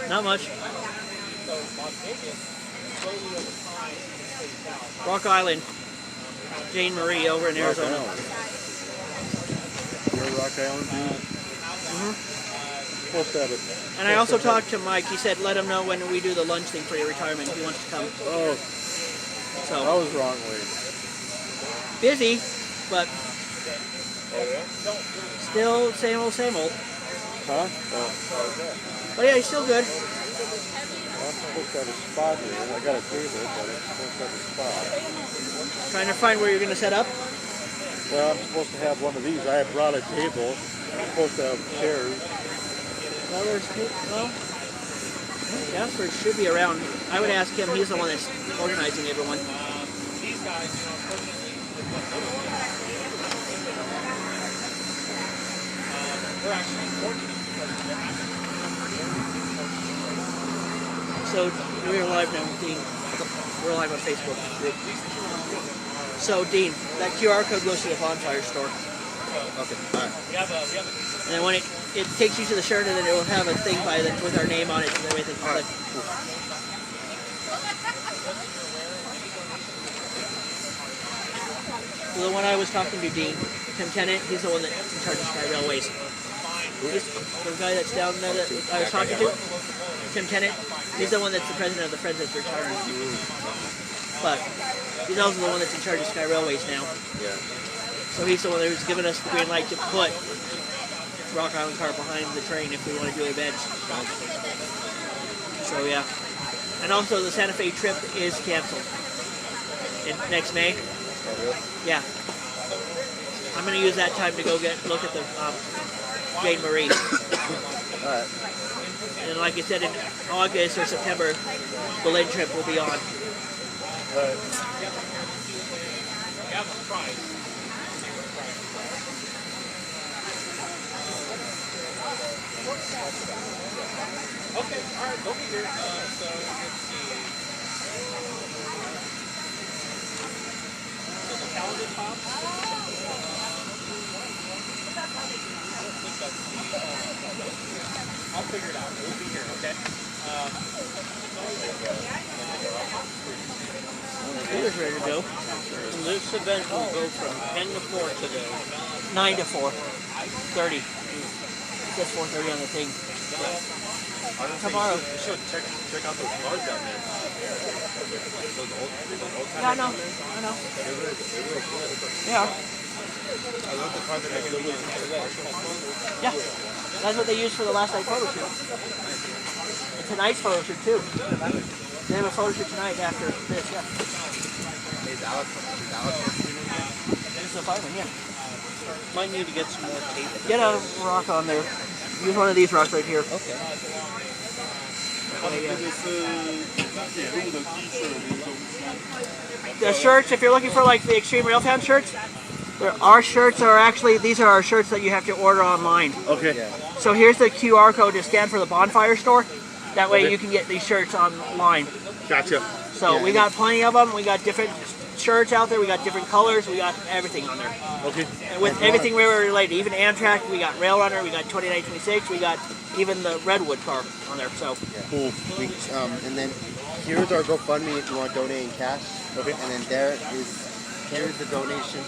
Not much. Rock Island. Jane Marie over in Arizona. You're Rock Island, dude? Supposed to have it. And I also talked to Mike. He said let him know when we do the lunch thing for your retirement. He wants to come. Oh. So I was wrong way. busy, but still same old, same old. Huh? But yeah, he's still good. Well, I'm supposed to have a spot here. I got a table, but I'm supposed to have a spot. Trying to find where you're going to set up. Well, I'm supposed to have one of these. I brought a table. I'm supposed to have chairs. Well, Jasper should be around. I would ask him. He's the one that's organizing everyone. These guys, they're actually fortunate because they're So we're live now, Dean. We're live on Facebook. So Dean, that QR code goes to the bonfire store. Okay, all right. And then when it takes you to the shirt, and then it will have a thing by the, with our name on it. So that way they can click. So the one I was talking to, Dean, Tim Tennant, he's the one that's in charge of Sky Railways. He's the guy that's down there that I was talking to, Tim Tennant, he's the one that's the president of the Friends that's retiring. But he's also the one that's in charge of Sky Railways now. Yeah. So he's the one who's given us the green light to put Rock Island car behind the train if we want to do events. So yeah. And also the Santa Fe trip is canceled next May. Oh, really? Yeah. I'm going to use that time to go look at the Jane Marie. Alright. And like I said, in August or September, the Lynn trip will be on. Alright. okay, alright, go be here. So let's see. So the calendar pops. I'll figure it out. We'll be here, okay? It is ready to go. And this event will go from 10 to 4 today. 9 to 4:30. It says 4:30 on the thing. Tomorrow. You should check out those cars down there. Those old Yeah, I know. Yeah. I love the car that I can use. Yeah. That's what they use for the last night photo shoot. And tonight's photo shoot too. They have a photo shoot tonight after this, yeah. Is Alex It's the fireman, yeah. Might need to get some more tape. Get a rock on there. Use one of these rocks right here. Okay. The shirts, if you're looking for like the Extreme Railfan shirts, our shirts are actually, these are our shirts that you have to order online. Okay. So here's the QR code to scan for the bonfire store. That way you can get these shirts online. Gotcha. So we got plenty of them. We got different shirts out there. We got different colors. We got everything on there. Okay. And with everything railroad related, even Amtrak, we got Rail Runner, we got 2926, we got even the Redwood car on there. So Cool. And then here's our GoFundMe if you want to donate in cash. Okay. And then here's the donation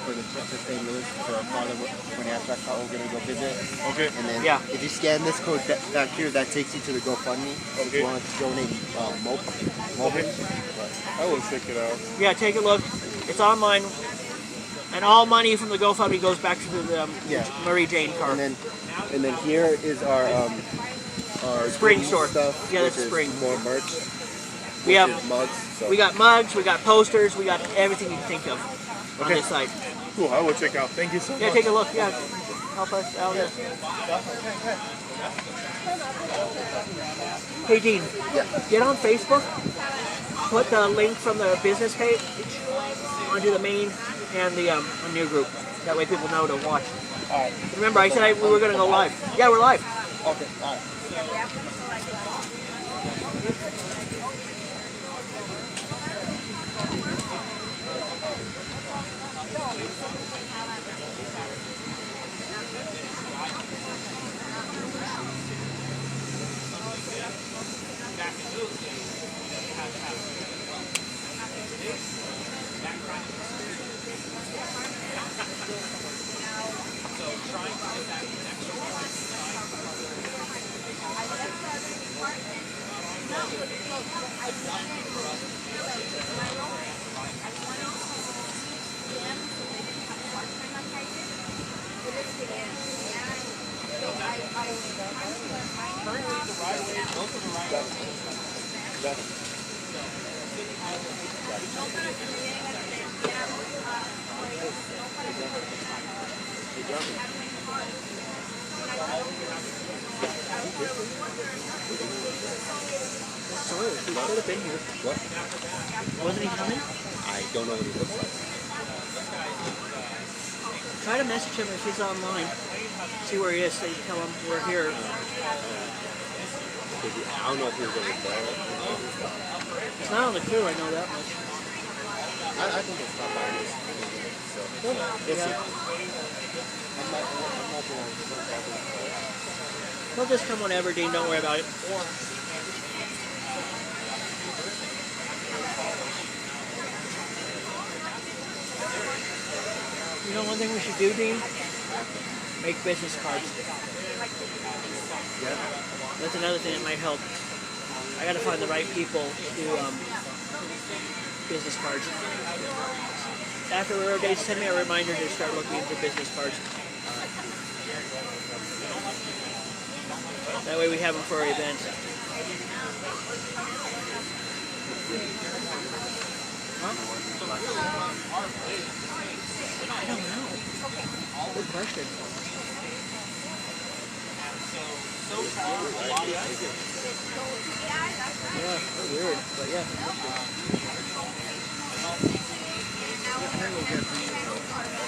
for the trip to St. Louis for our father when Amtrak car we're going to go visit. Okay. And then Yeah. if you scan this code back here, that takes you to the GoFundMe. If you want to donate Okay. I will check it out. yeah, take a look. It's online. And all money from the GoFundMe goes back to the Marie Jane car. And then here is our Spring goodies store. stuff. Yeah, that's which is spring. More merch. We have Mugs. So. we got mugs, we got posters, we got everything you can think of on this site. Cool. I will check out. Thank you so much. Yeah, take a look. Yeah, help us out there. Hey Dean, get on Facebook. Put the link from the business page onto the main and the new group. That way people know to watch. All right. Remember, I said we were going to go live. Yeah, we're live. Okay. All right. Sorry, he should have been here. What? Wasn't he coming? I don't know what he looks like. Try to message him if he's online. See where he is, so you tell him we're here. I don't know if he was over there. It's not on the crew, I know that much. I think it's not mine. So, we'll see. Yeah. I'm not going to. He'll just come whenever, Dean, don't worry about it. You know one thing we should do, Dean? Make business cards. Yeah. That's another thing that might help. I gotta find the right people to do business cards. After Railroad Days, send me a reminder to start looking into business cards. That way we have them for our events. Huh? I don't know. Good question. Yeah, weird, but yeah.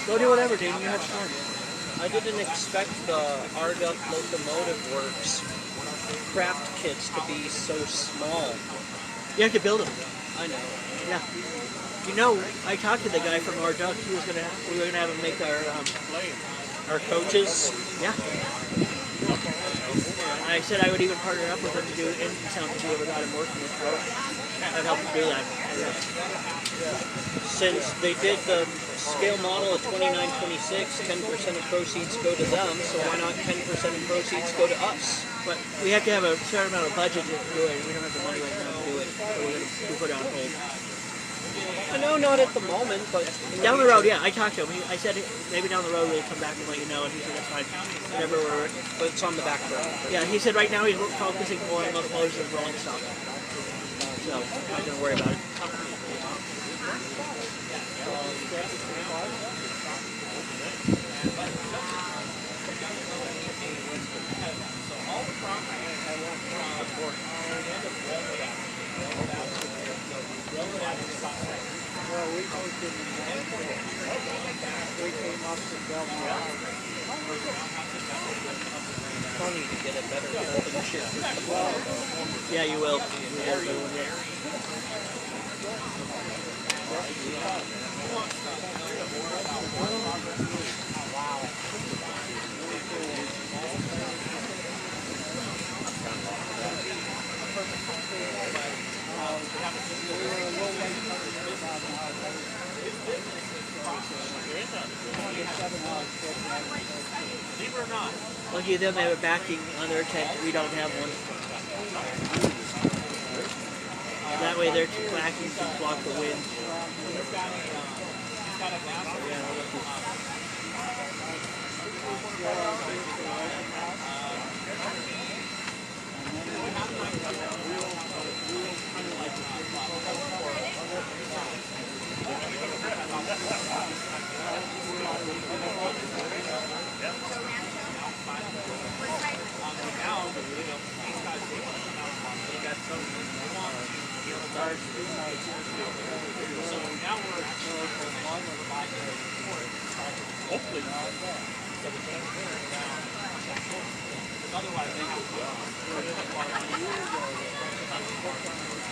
Go do whatever, Dean. You have fun. I didn't expect the Argot Locomotive Works craft kits to be so small. You have to build them. I know. Yeah. You know, I talked to the guy from our duck. We were gonna have him make Our coaches, yeah. I said I would even partner up with him to do it in sound if we ever got him working with Corp. I'd help him do that. since they did the scale model of 2926, 10% of proceeds go to them, so why not 10% of proceeds go to us? But we have to have a certain amount of budget to do it. We don't have the money right now to do it, so we put it on hold. I know not at the moment, but Down the road, yeah, I talked to him. I said maybe down the road we'll come back and let you know, and he said that's fine. Whenever we're, but it's on the back burner. yeah, he said right now he's focusing more on locomotives and rolling stock. So I'm not gonna worry about it. Well, we came up to Belmont. Funny to get a better relationship. Yeah, you will. Lucky them, they have a backing on their tank. We don't have one. That way their backing can block the wind.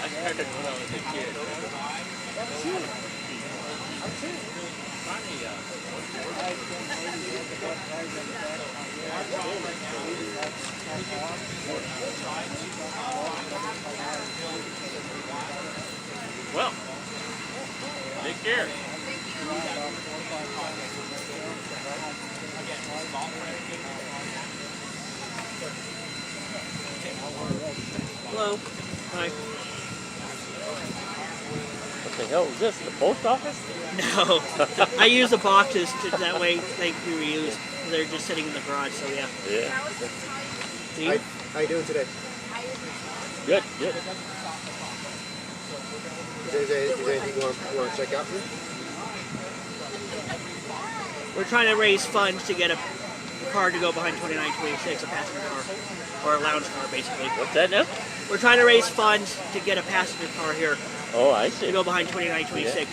I started when I was a kid. Well, take care. Hello. Hi. hell is this? The post office? No, I use the boxes that way they can be reused. They're just sitting in the garage, so yeah. Yeah. See? How you doing today? Good, good. Is there anything you want to check out here? We're trying to raise funds to get a car to go behind 2926, a passenger car, or a lounge car, basically. What's that now? We're trying to raise funds to get a passenger car here Oh, I to see. go behind 2926.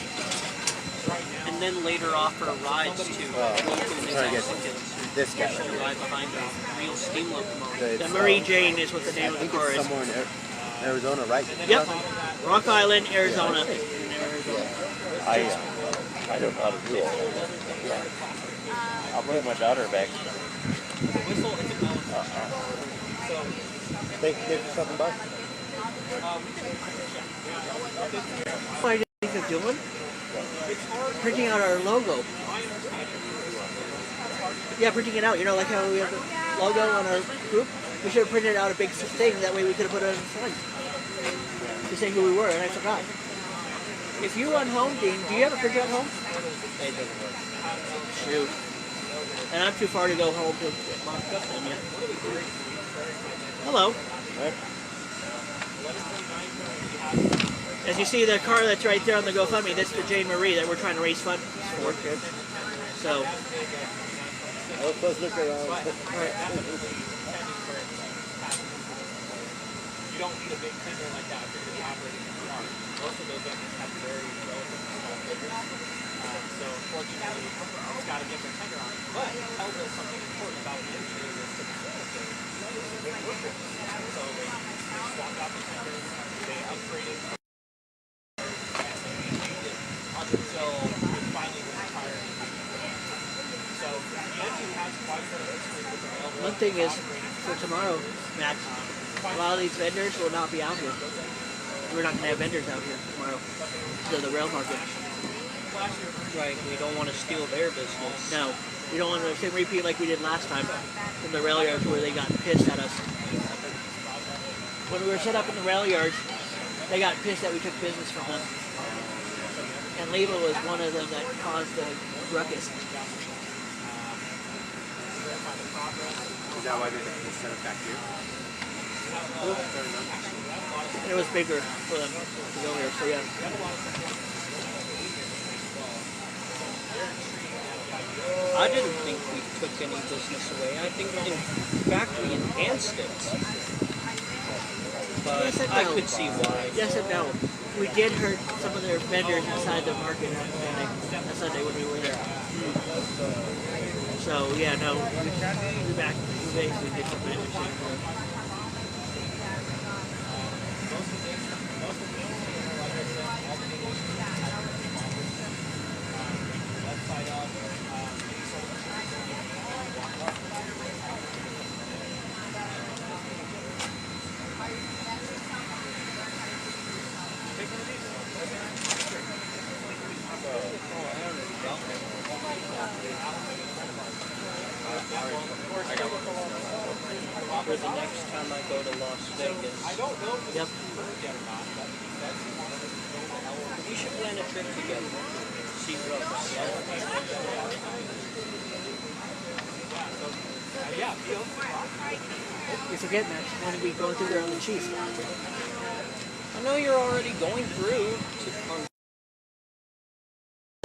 And then later offer rides to local Trying to get Mexicans this guy. who ride behind a real steam locomotive. The Marie Jane is what the name I of the think car it's is. somewhere in Arizona, right? Yep, Rock Island, Arizona. I don't know how to do all that. I'll bring my daughter back. Thank you for stopping by. What I think of doing? Printing out our logo. Yeah, printing it out. You know, like how we have the logo on our group? We should have printed out a big thing. That way we could have put it on the front to say who we were, and I forgot. If you run home, Dean, do you have a printer at home? It doesn't work. Shoot. And I'm too far to go home to get marked up on you. Hello. As you see, the car that's right there on the GoFundMe, that's the Jane Marie that we're trying to raise funds for. So, Let's look around. all right. You don't need a big figure like that if you're going to be operating in the car. Most of those engines have very relatively small figures. So unfortunately, it's got a different tender on it. But it tells us something important about the engine is it's so they swapped out the tenders, they upgraded until it finally was retired. So the engine has quite a bit of history with the railroad. One thing is, for tomorrow, Max, a lot of these vendors will not be out here. We're not going to have vendors out here tomorrow to the rail market. Right, we don't want to steal their business. No, we don't want the same repeat like we did last time from the rail yards where they got pissed at us. When we were set up in the rail yards, they got pissed that we took business from them. And Leva was one of them that caused the ruckus. Is that why they set it back here? Fair enough. And it was bigger for them to go here, so yeah. I didn't think we took any business away. I think, in fact, we enhanced it. But Yes and I no. could see why. Yes and no. We did hurt some of their vendors inside the market on Sunday when we were there. So yeah, no, we basically did some damage. For the next time I go to Las Vegas, Yep. we should plan a trip together. See Rose. You forget, Max, when we go through there on the Chief. I know you're already going through on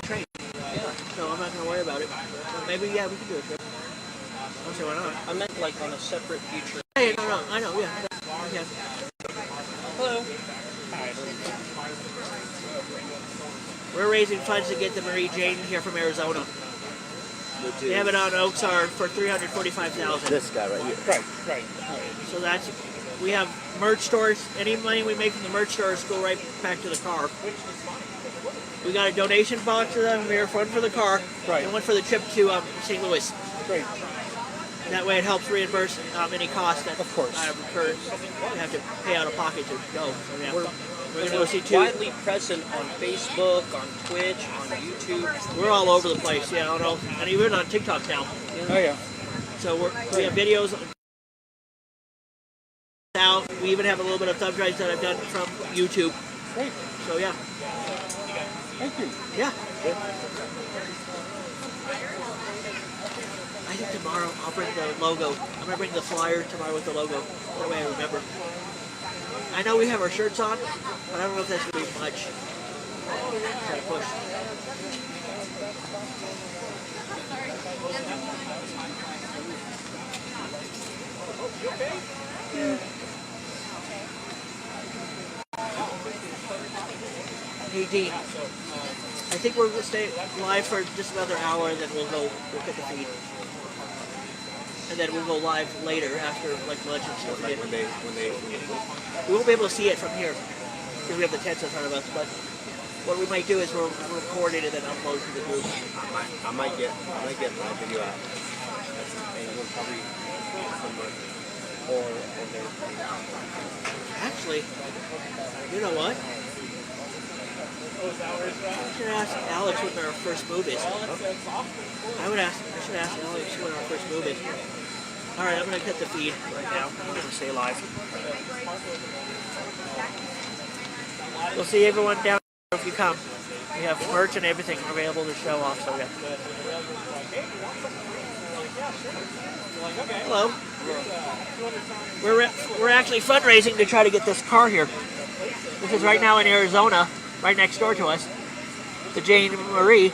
Train. Yeah. So I'm not going to worry about it. But maybe, yeah, we can do a trip. I'll say why not. I meant like on a separate future. Hey, no, I know, yeah. Yeah. Hello. We're raising funds to get the Marie Jane here from Arizona. They have it on Oaksar for $345,000. This guy right here. Right. So that's, we have merch stores. Any money we make from the merch stores go right back to the car. We got a donation box for them here, one for the car, Right. and one for the trip to St. Louis. Great. That way it helps reimburse any cost that Of course. occurs. You have to pay out of pocket to go. So yeah, we're going to go see two. Widely present on Facebook, on Twitch, on YouTube. We're all over the place, yeah, I don't know. And even on TikTok now. Oh yeah. So we have videos out. We even have a little bit of thumb drives that I've done from YouTube. Great. So yeah, Thank you. yeah. I think tomorrow I'll bring the logo. I'm gonna bring the flyer tomorrow with the logo. That way I remember. I know we have our shirts on, but I don't know if that's gonna be much. Try to push. Hey Dean, I think we're gonna stay live for just another hour, and then we'll cut the feed, and then we'll go live later after like lunch and stuff. Like when they We won't be able to see it from here because we have the tents in front of us. But what we might do is we'll record it and then upload to the group. I might get my video out. And you'll probably somewhere or there. Actually, you know what? I should ask Alex when our first move is. I should ask Alex when our first move is. All right, I'm gonna cut the feed right now. I'm gonna stay live. We'll see everyone down there if you come. We have merch and everything available to show off. So yeah. Hello. We're actually fundraising to try to get this car here. This is right now in Arizona, right next door to us. The Jane Marie.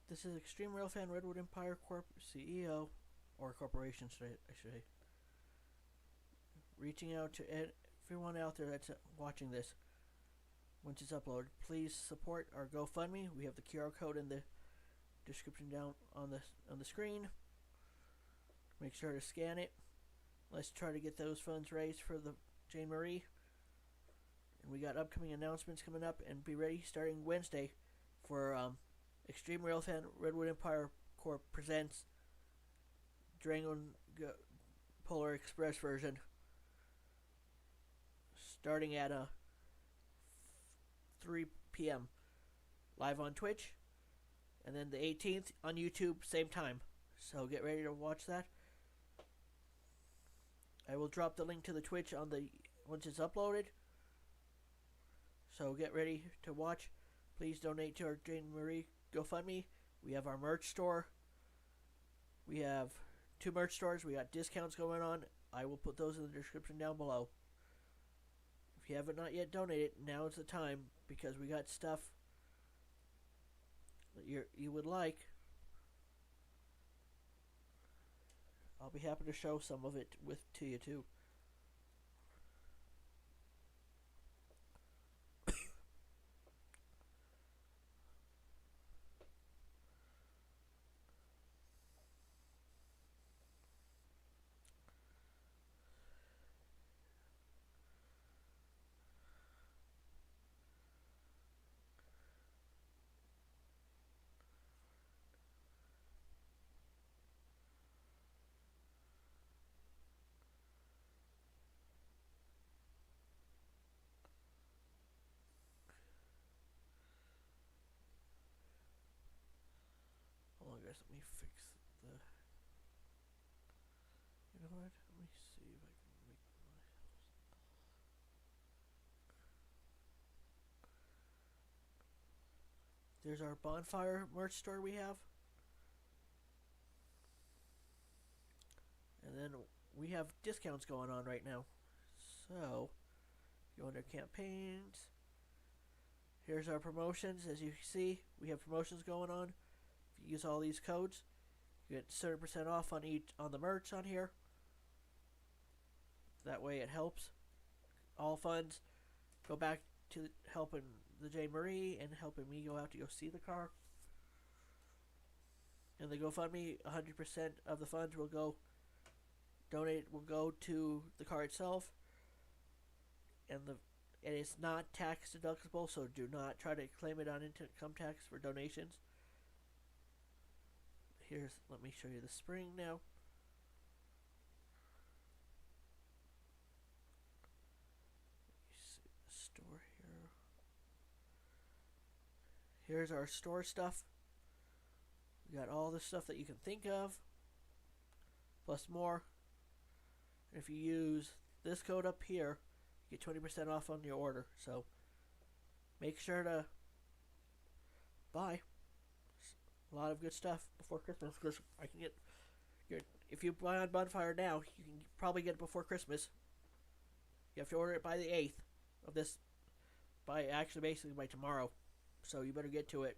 This is Extreme Railfan Redwood Empire Corp CEO, or corporation, I should say. Reaching out to everyone out there that's watching this. Once it's uploaded, please support our GoFundMe. We have the QR code in the description down on the screen. Make sure to scan it. Let's try to get those funds raised for the Jane Marie. And we got upcoming announcements coming up, and be ready starting Wednesday for Extreme Railfan Redwood Empire Corp presents Durango Polar Express version, starting at 3 p.m. live on Twitch, and then the 18th on YouTube, same time. So get ready to watch that. I will drop the link to the Twitch once it's uploaded. So get ready to watch. Please donate to our Jane Marie GoFundMe. We have our merch store. We have 2 merch stores. We got discounts going on. I will put those in the description down below. If you haven't not yet donated, now is the time, because we got stuff that you would like. I'll be happy to show some of it to you too. Hold on, guys. Let me fix the. You know what? Let me see if I can make my. There's our bonfire merch store we have. And then we have discounts going on right now. So, go under campaigns. Here's our promotions. As you see, we have promotions going on. If you use all these codes, you get 30% off on the merch on here. That way it helps. All funds go back to helping the Jane Marie and helping me go out to go see the car. And the GoFundMe, 100% of the funds will go to the car itself. And it's not tax deductible, so do not try to claim it on income tax for donations. Let me show you the spring now. Store here. Here's our store stuff. We got all the stuff that you can think of, plus more. And if you use this code up here, get 20% off on your order. So make sure to buy a lot of good stuff before Christmas, because I can get if you buy on Bonfire now, you can probably get it before Christmas. You have to order it by the 8th of this, basically by tomorrow. So you better get to it